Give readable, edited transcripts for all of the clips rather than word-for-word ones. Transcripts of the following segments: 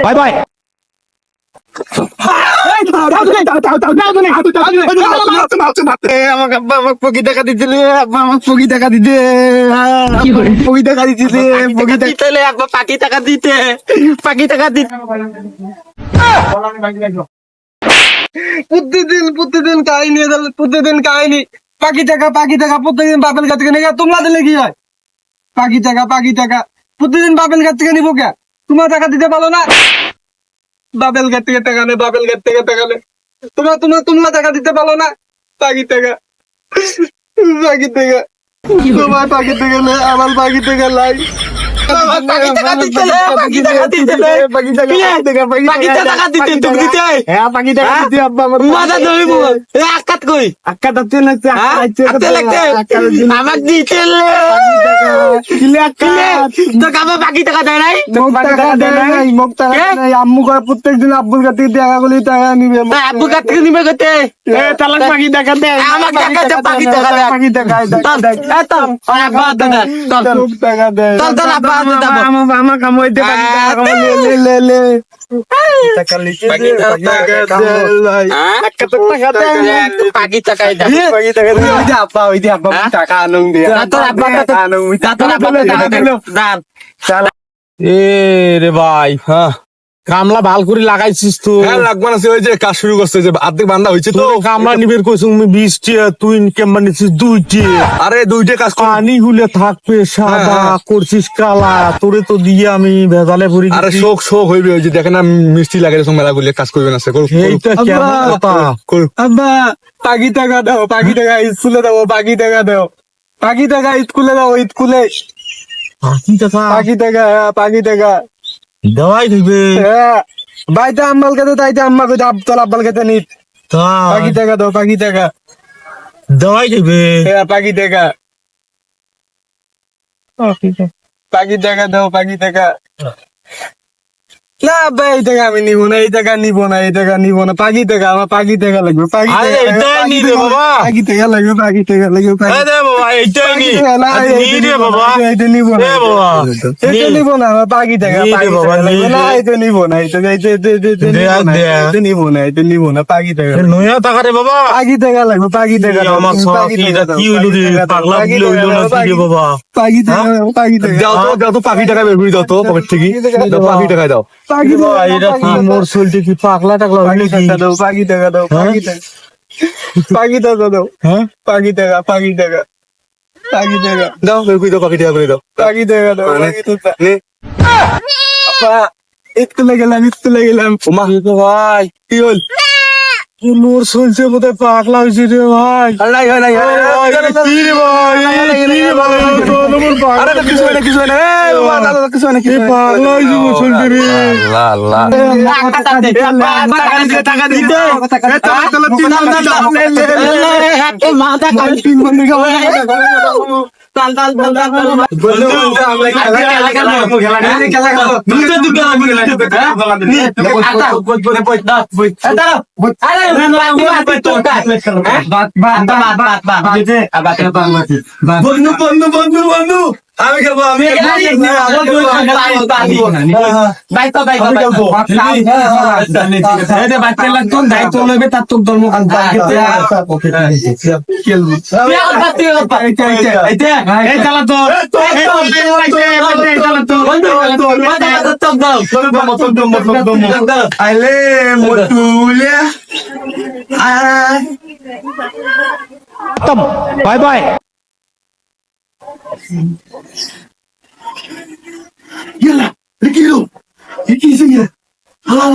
Bye bye. আমাকে আব্বা আমাকে পকি টাকা দিছিলে, আব্বা আমাকে পকি টাকা দিতে, পকি টাকা দিছিলে, পকি টাকা দিতে, আব্বা পাকি টাকা দিতে, পাকি টাকা দিতে। প্রতিদিন কাহিনী, প্রতিদিন কাহিনী। পাকি টাকা প্রতিদিন বাপের কাছ থেকে নিয়ে তোমরা দিলে কি হয়? পাকি টাকা প্রতিদিন বাপের কাছ থেকে নিবো কে? তোমার টাকা দিতে পারো না? বাপের কাছ থেকে টাকা নেই, বাপের কাছ থেকে টাকা নেই। তোমরা টাকা দিতে পারো না? পাকি টাকা তোমার পাকি টাকা নেই, আমার পাকি টাকা লাই। আম্মু করে প্রত্যেকদিন আব্বুর কাছ থেকে টাকা গুলি টাকা নিবে, আব্বুর কাছ থেকে নিবে করতে তালাক পাখি টাকা দেয়, আমার টাকা পাখি টাকা দেয়, পাখি টাকা দেয়, আমার কামাইতে রে ভাই, হ্যাঁ কামলা ভাল করে লাগাইছিস তো? হ্যাঁ লাগবে না, ওই যে কাজ শুরু করছে, যে অর্ধেক বান্ধা হয়েছে তো। কামলা নিবের কইছ 20টি, তুই কেমন নিছিস 2টি? আরে দুইটা কাজ কর। পানি হলে থাকবে সাদা, করছিস কালা, তোরে তো দিয়ে আমি ভেজালে ভরি। আরে শোক হইবে, ওই যে দেখে না মিষ্টি লাগে মেলা গুলি কাজ করবে না সে। এইটা কেমন কথা? আব্বা পাখি টাকা দাও, পাখি টাকা স্কুলে দাও, পাখি টাকা দাও, পাখি টাকা স্কুলে দাও, স্কুলে কি কথা? পাখি টাকা দেওয়াই দিবে বাইতে আম্মাল খেতে, তাইতে আম্মা কইতে আব্দুল আব্বাল খেতে নিত। পাখি টাকা দাও, পাখি টাকা দেওয়াই দিবে। পাখি টাকা দাও, পাখি টাকা। না আব্বা এই টাকা আমি নিবো না, এই টাকা নিবো না, এই টাকা নিবো না। পাখি টাকা, আমার পাখি টাকা লাগবে, পাখি আরে এটাই নি রে বাবা, পাখি টাকা লাগবে, পাখি টাকা লাগবে। এই দে বাবা, এইটাই নি। নি রে বাবা, এইটা নিবো না, এ বাবা, এইটা নিবো না, আমার পাখি টাকা, নি রে পাখি বাবা, টাকা নি লাগবে না, রে। এইটা নিবো না, এইটা নিবো না, এইটা নিবো না, পাখি টাকা, নয়া টাকা রে বাবা। পাখি টাকা লাগবে, পাখি টাকা দাও, আমার সব পাখি কি টাকা দাও, কি হইলো রে? পাগলা বিলে হইলো না কি রে বাবা? পাখি টাকা দাও, পাখি টাকা দাও তো পাখি টাকা বের করে দাও তো পকেট থেকে, দাও পাখি টাকা দাও। পাখি বাবা, এটা কি মোর চলতে কি পাগলা টাগলা হইলো কি? দাও, পাখি টাকা দাও, পাখি টাকা, পাখি টাকা দাও, হ্যাঁ পাখি টাকা, পাখি টাকা, পাখি টাকা, দাও বের করে দাও, পাখি টাকা করে দাও। পাখি টাকা দাও, পাখি টাকা। আপা স্কুলে গেলাম ওমা ভাই, কি হল? মোর চলছে বোধহয় পাগলা হয়েছে রে ভাই। নাই কি রে ভাই? কি রে ভাই? আরে তো কিছু হয় না, কিছু হয় না, এই বাবা, দাদা কিছু হয় না, কিছু হয় না। পাগলা হয়েছে মোর চলছে রে। আল্লাহ আল্লাহ টাকা দিতে বন্ধু আমি খেলবো, আমি আইলে মটুলিয়া bye bye. Yalla, Rikido, Rikido, Allah,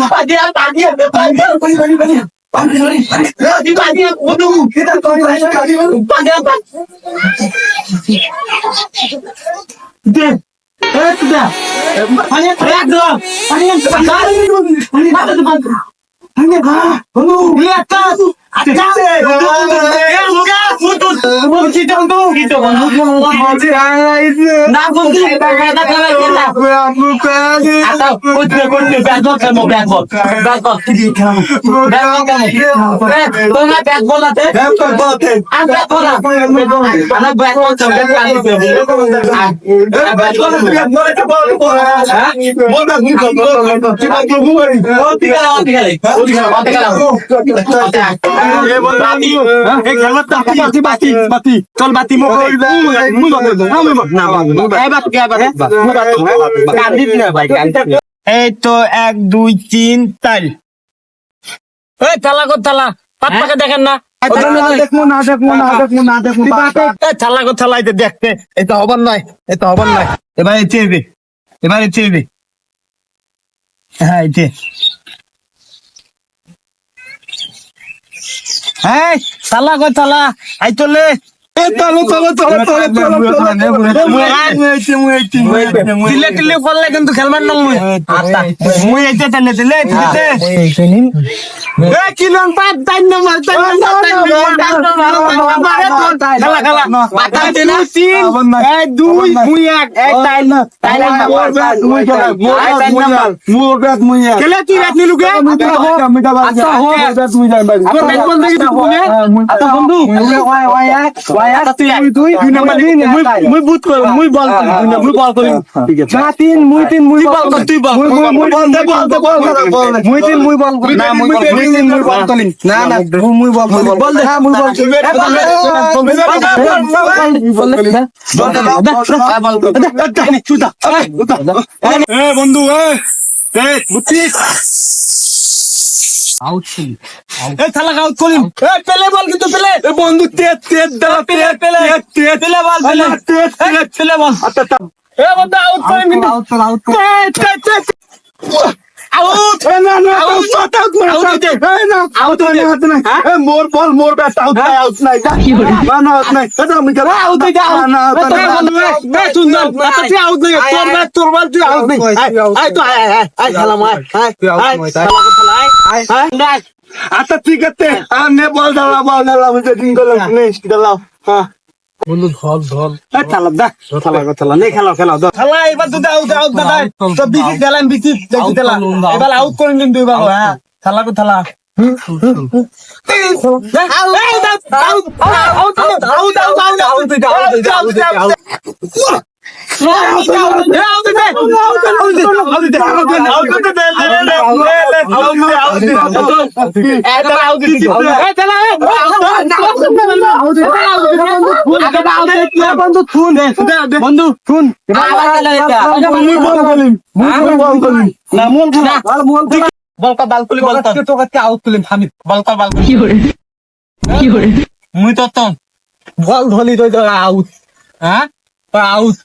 চল বাতি এই তো 1 2 3 4 এই থালা কো থালা পাত্তাকে দেখেন না দেখবো থালা কো থালা এটা দেখতে এটা হবার নয় এবারে চেয়ে হ্যাঁ এতে হ্যাঁ থালা কো থালা আই চলে দিলে দিলে করলে কিন্তু খেলবার না মুই এইটা টানে দিলে কিলন পাত তাই না মাল খেলা এক দুই মুই এক তাই না খেলে তুই রাত নিলু কে বন্ধু মুই বুট কর মুই বল করি না তিন মুই বল কর তুই বল মুই তিন মুই বল করি না মুই তিন মুই বল করি না মুই বল দে হ্যাঁ মুই বল বন্ধু বুঝছিস আউট থালা আউট করিম পেলে বল কিন্তু পেলে বন্ধু পেলে বল বন্ধু আউট করিম কিন্তু মোর ব্যাট আউট নাই তোর বল তুই আউট নাই আচ্ছা ঠিক আছে নে বল দাও মুঝে দিন দাও হ্যাঁ বন্ধু ধল থালা দা থালা নেই খেলা থালা এবার তো দাও দাদা তো বিকি খেলাম বিকি দেখি খেলা এবার আউট করেন কিন্তু এবার হ্যাঁ থালা কো থালা বন্ধু শুন মুই তো বল ধলি তো আউট হ্যাঁ আউট